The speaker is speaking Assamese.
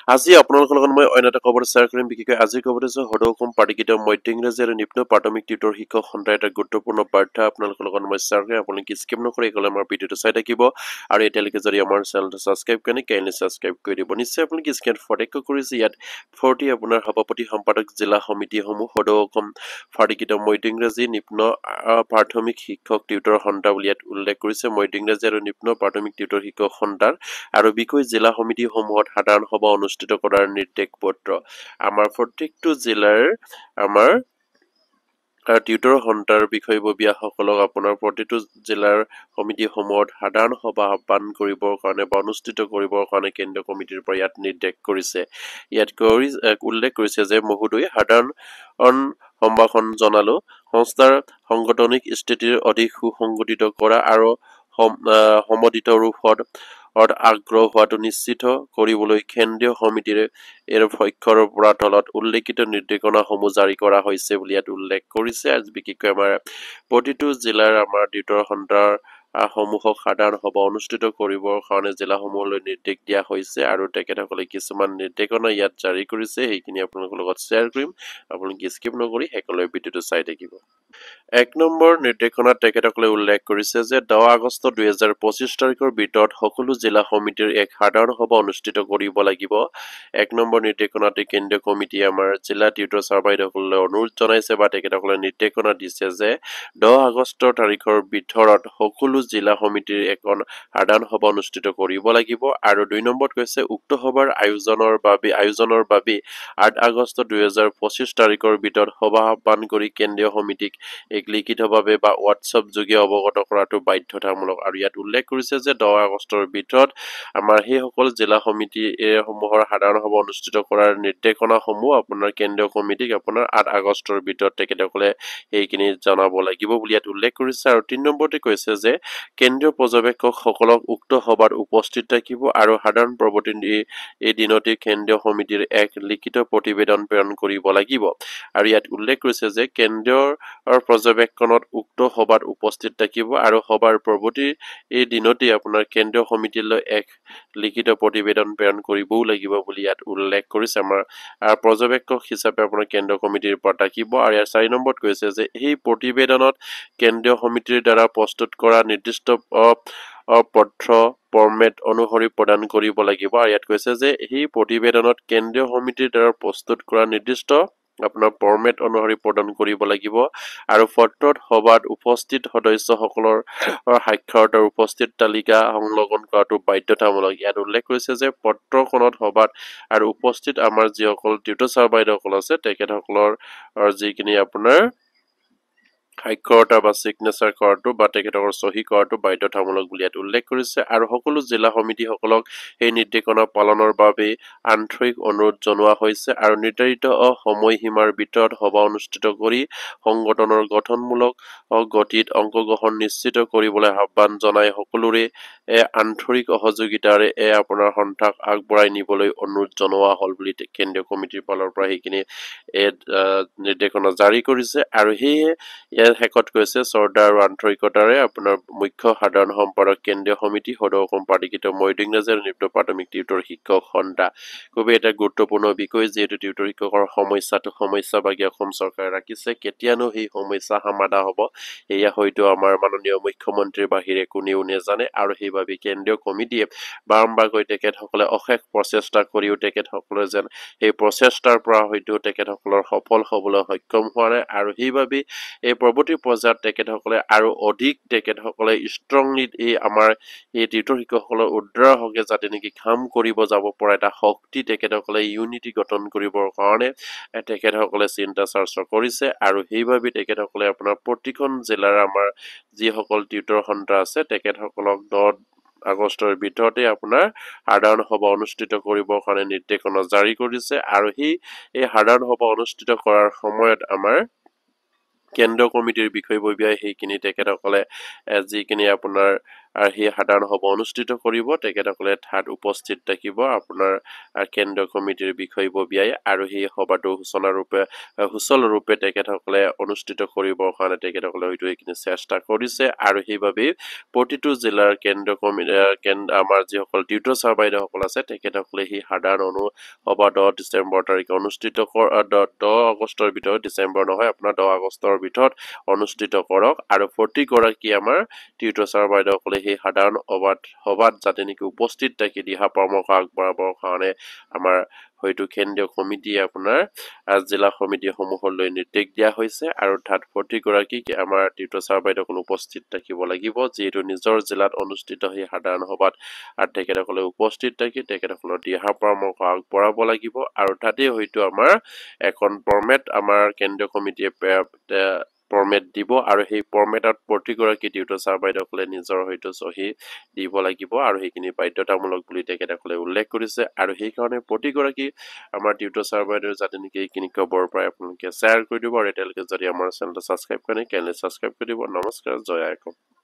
আজি আপোনালোকৰ লগত মই অন্য এটা খবৰ শ্বেয়াৰ কৰিম বিশেষকৈ আজিৰ খবৰ হৈছে সদৌ অসম পাৰ্টিগীত মধ্য ইংৰাজী আৰু নিম্ন প্ৰাথমিক টিউটৰ শিক্ষক সন্থাৰ এটা গুৰুত্বপূৰ্ণ বাৰ্তা আপোনালোকৰ লগত মই শ্বেয়াৰ কৰিম আপোনালোকে স্কিপ নকৰি এইকলে আমাৰ ভিডিঅ'টো চাই থাকিব আৰু এতিয়ালৈকে যদি আমাৰ চেনেলটো ছাবস্ক্ৰাইব কৰি কাইণ্ডলি ছাবস্ক্ৰাইব কৰি দিব নিশ্চয় আপোনালোকে স্ক্ৰীনত ফটেক্য কৰিছে ইয়াত 40 আপোনাৰ সভাপতি সম্পাদক জিলা সমিতিসমূহ সদৌ অসম পাৰ্টিগীত মধ্য ইংৰাজী নিম্ন প্ৰাথমিক শিক্ষক টিউটৰ সন্থা বুলি ইয়াত উল্লেখ কৰিছে মধ্য ইংৰাজী আৰু নিম্ন প্ৰাথমিক টিউটৰ শিক্ষক সন্থাৰ আৰু বিষয় জিলা সমিতিসমূহত সাধাৰণ সভা অনুষ্ঠিত কৰাৰ নিৰ্দেশ পত্ৰ আমাৰ প্ৰত্যেকটো জিলাৰ আমাৰ টিউটৰ সন্থাৰ বিষয়ববীয়াসকলক আপোনাৰ প্ৰতিটো জিলাৰ সমিতিসমূহত সাধাৰণ সভা আহ্বান কৰিবৰ কাৰণে বা অনুষ্ঠিত কৰিবৰ কাৰণে কেন্দ্ৰীয় কমিটিৰ পৰা ইয়াত নিৰ্দেশ কৰিছে ইয়াত উল্লেখ কৰিছে যে মহোদয় সাধাৰণ সম্ভাষণ জনালো সংস্থাৰ সাংগঠনিক স্থিতিৰ অধিক সুসংগঠিত কৰা আৰু সমদিত ৰূপত আগ্ৰহ হোৱাটো নিশ্চিত কৰিবলৈ কেন্দ্ৰীয় সমিতিৰ পক্ষৰ পৰা তলত উল্লেখিত নিৰ্দেশনাসমূহ জাৰি কৰা হৈছে বুলি ইয়াত উল্লেখ কৰিছে আজি বিশেষকৈ আমাৰ প্ৰতিটো জিলাৰ আমাৰ টিউটৰ সন্থাৰ সমূহক সাধাৰণ সভা অনুষ্ঠিত কৰিবৰ কাৰণে জিলাসমূহলৈ নিৰ্দেশ দিয়া হৈছে আৰু তেখেতসকলে কিছুমান নিৰ্দেশনা ইয়াত জাৰি কৰিছে সেইখিনি আপোনালোকৰ লগত শ্বেয়াৰ কৰিম আপোনালোকে স্কিপ নকৰি শেষলৈ ভিডিঅ'টো চাই থাকিব 1 নম্বৰ নিৰ্দেশনাত তেখেতসকলে উল্লেখ কৰিছে যে 10 আগষ্ট 2025 তাৰিখৰ ভিতৰত সকলো জিলা সমিতিৰ এক সাধাৰণ সভা অনুষ্ঠিত কৰিব লাগিব 1 নম্বৰ নিৰ্দেশনাতে কেন্দ্ৰীয় কমিটিয়ে আমাৰ জিলা টিউটৰ ছাৰবাইদেউসকললৈ অনুৰোধ জনাইছে বা তেখেতসকলে নিৰ্দেশনা দিছে যে 10 আগষ্ট তাৰিখৰ ভিতৰত সকলো জিলা সমিতিৰ এখন সাধাৰণ সভা অনুষ্ঠিত কৰিব লাগিব আৰু 2 নম্বৰত কৈছে উক্ত সভাৰ আয়োজনৰ বাবে 8 আগষ্ট 2025 তাৰিখৰ ভিতৰত সভা আহ্বান কৰি কেন্দ্ৰীয় সমিতিক এক লিখিতভাৱে বা হোৱাটছআপ যোগে অৱগত কৰাটো বাধ্যতামূলক আৰু ইয়াত উল্লেখ কৰিছে যে 10 আগষ্টৰ ভিতৰত আমাৰ সেই সকল জিলা সমিতি সমূহৰ সাধাৰণ সভা অনুষ্ঠিত কৰাৰ নিৰ্দেশনাসমূহ আপোনাৰ কেন্দ্ৰীয় কমিটিক আপোনাৰ 8 আগষ্টৰ ভিতৰত তেখেতসকলে সেইখিনি জনাব লাগিব বুলি ইয়াত উল্লেখ কৰিছে আৰু 3 নম্বৰতে কৈছে যে কেন্দ্ৰীয় পৰ্যবেক্ষকসকলক উক্ত সভাত উপস্থিত থাকিব আৰু সাধাৰণ প্ৰতিনিধি এই দিনতে কেন্দ্ৰীয় সমিতিৰ এক লিখিত প্ৰতিবেদন প্ৰেৰণ কৰিব লাগিব আৰু ইয়াত উল্লেখ কৰিছে যে কেন্দ্ৰীয় পৰ্যবেক্ষণত উক্ত সভাত উপস্থিত থাকিব আৰু সভাৰ পৰৱৰ্তী এই দিনতে আপোনাৰ কেন্দ্ৰীয় সমিতিলৈ এক লিখিত প্ৰতিবেদন প্ৰেৰণ কৰিবও লাগিব বুলি ইয়াত উল্লেখ কৰিছে আমাৰ পৰ্যবেক্ষক হিচাপে আপোনাৰ কেন্দ্ৰীয় কমিটিৰ পৰা থাকিব আৰু ইয়াৰ 4 নম্বৰত কৈছে যে এই প্ৰতিবেদনত কেন্দ্ৰীয় সমিতিৰ দ্বাৰা প্ৰস্তুত কৰা নিৰ্দিষ্ট পত্ৰ ফৰ্মেট অনুসৰি প্ৰদান কৰিব লাগিব আৰু ইয়াত কৈছে যে এই প্ৰতিবেদনত কেন্দ্ৰীয় সমিতিৰ দ্বাৰা প্ৰস্তুত কৰা নিৰ্দিষ্ট আপোনাৰ ফৰ্মেট অনুসৰি প্ৰদান কৰিব লাগিব আৰু পত্ৰত সভাত উপস্থিত সদস্যসকলৰ সাক্ষৰতাৰ উপস্থিত তালিকা সংলগ্ন কৰাটো বাধ্যতামূলক ইয়াত উল্লেখ কৰিছে যে পত্ৰখনত সভাত আৰু উপস্থিত আমাৰ যিসকল টিউটৰ ছাৰবাইদেউসকল আছে তেখেতসকলৰ যিখিনি আপোনাৰ সাক্ষৰতা বা সিগনেচাৰ কৰাটো বা তেখেতৰ সহি কৰাটো বাধ্যতামূলক বুলি ইয়াত উল্লেখ কৰিছে আৰু সকলো জিলা সমিতিসকলক এই নিৰ্দেশনা পালনৰ বাবে আন্তৰিক অনুৰোধ জনোৱা হৈছে আৰু নিৰ্ধাৰিত সময়সীমাৰ ভিতৰত সভা অনুষ্ঠিত কৰি সংগঠনৰ গঠনমূলক গতিত অংশগ্ৰহণ নিশ্চিত কৰিবলৈ আহ্বান জনাই সকলোৰে আন্তৰিক সহযোগিতাৰে আপোনাৰ সন্থাক আগবঢ়াই নিবলৈ অনুৰোধ জনোৱা হ'ল বুলি কেন্দ্ৰীয় কমিটিৰ ফালৰ পৰা সেইখিনি নিৰ্দেশনা জাৰি কৰিছে আৰু সেয়ে ইয়াৰ শেষত কৈছে শ্ৰদ্ধা আৰু আন্তৰিকতাৰে আপোনাৰ মুখ্য সাধাৰণ সম্পাদক কেন্দ্ৰীয় সমিতি সদৌ অসম পাৰ্টিগীত মধ্য ইংৰাজী আৰু নিম্ন প্ৰাথমিক টিউটৰ শিক্ষক সন্থা খুবেই এটা গুৰুত্বপূৰ্ণ বিষয় যিহেতু টিউটৰ শিক্ষকৰ সমস্যা বাগী অসম চৰকাৰে ৰাখিছে কেতিয়ানো সেই সমস্যা সমাধান হ'ব এয়া হয়তো আমাৰ মাননীয় মুখ্যমন্ত্ৰীৰ বাহিৰে কোনেও নেজানে আৰু সেইবাবে কেন্দ্ৰীয় কমিটিয়ে বাৰম্বাৰকৈ তেখেতসকলে অশেষ প্ৰচেষ্টা কৰিও তেখেতসকলে যেন সেই প্ৰচেষ্টাৰ পৰা হয়তো তেখেতসকলৰ সফল হ'বলৈ সক্ষম হোৱা নাই আৰু সেইবাবে এই পৰৱৰ্তী পৰ্যায়ত তেখেতসকলে আৰু অধিক তেখেতসকলে ষ্ট্ৰংলি আমাৰ এই টিউটৰ শিক্ষকসকলৰ উদ্ধাৰৰ হকে যাতে নেকি কাম কৰিব যাব পৰা এটা শক্তি তেখেতসকলে ইউনিটি গঠন কৰিবৰ কাৰণে তেখেতসকলে চিন্তা চৰ্চা কৰিছে আৰু সেইবাবে তেখেতসকলে আপোনাৰ প্ৰতিখন জিলাৰ আমাৰ যিসকল টিউটৰ সন্থা আছে তেখেতসকলক 10 আগষ্টৰ ভিতৰতে আপোনাৰ সাধাৰণ সভা অনুষ্ঠিত কৰিবৰ কাৰণে নিৰ্দেশনা জাৰি কৰিছে আৰু এই সাধাৰণ সভা অনুষ্ঠিত কৰাৰ সময়ত আমাৰ কেন্দ্ৰীয় কমিটিৰ বিষয়ববীয়াই সেইখিনি তেখেতসকলে যিখিনি আপোনাৰ আৰু সেই সাধাৰণ সভা অনুষ্ঠিত কৰিব তেখেতসকলে ঠাত উপস্থিত থাকিব আপোনাৰ কেন্দ্ৰীয় কমিটিৰ বিষয়ববীয়াই আৰু সেই সভাটো সুচলৰূপে তেখেতসকলে অনুষ্ঠিত কৰিবৰ কাৰণে তেখেতসকলে হয়তো এইখিনি চেষ্টা কৰিছে আৰু সেইবাবে প্ৰতিটো জিলাৰ কেন্দ্ৰীয় কমিটি আমাৰ যিসকল টিউটৰ ছাৰ বাইদেউসকল আছে তেখেতসকলে সেই সাধাৰণ সভা 10 ডিচেম্বৰ তাৰিখে অনুষ্ঠিত 10 আগষ্টৰ ভিতৰত ডিচেম্বৰ নহয় আপোনাৰ 10 আগষ্টৰ ভিতৰত অনুষ্ঠিত কৰক আৰু প্ৰতিগৰাকী আমাৰ টিউটৰ ছাৰ বাইদেউসকলে সেই সাধাৰণ সভাত যাতে নেকি উপস্থিত থাকি দিহা পৰামৰ্শ আগবঢ়াবৰ কাৰণে আমাৰ হয়তো কেন্দ্ৰীয় কমিটিয়ে আপোনাৰ জিলা সমিতিসমূহলৈ নিৰ্দেশ দিয়া হৈছে আৰু তাত প্ৰতিগৰাকী আমাৰ টিউটৰ ছাৰ বাইদেউসকল উপস্থিত থাকিব লাগিব যিহেতু নিজৰ জিলাত অনুষ্ঠিত সেই সাধাৰণ সভাত আৰু তেখেতসকলে উপস্থিত থাকি তেখেতসকলৰ দিহা পৰামৰ্শ আগবঢ়াব লাগিব আৰু তাতে হয়তো আমাৰ এখন ফৰ্মেট আমাৰ কেন্দ্ৰীয় কমিটিয়ে ফৰ্মেট দিব আৰু সেই ফৰ্মেটত প্ৰতিগৰাকী টিউটৰ ছাৰ বাইদেউসকলে নিজৰ হয়তো চহী দিব লাগিব আৰু সেইখিনি বাধ্যতামূলক বুলি তেখেতসকলে উল্লেখ কৰিছে আৰু সেইকাৰণে প্ৰতিগৰাকী আমাৰ টিউটৰ ছাৰ বাইদেউ যাতে নেকি এইখিনি খবৰ পাই আপোনালোকে শ্বেয়াৰ কৰি দিব আৰু এতিয়ালৈকে যদি আমাৰ চেনেলটো ছাবস্ক্ৰাইব কৰে কেনেলে ছাবস্ক্ৰাইব কৰি দিব নমস্কাৰ জয় আইকম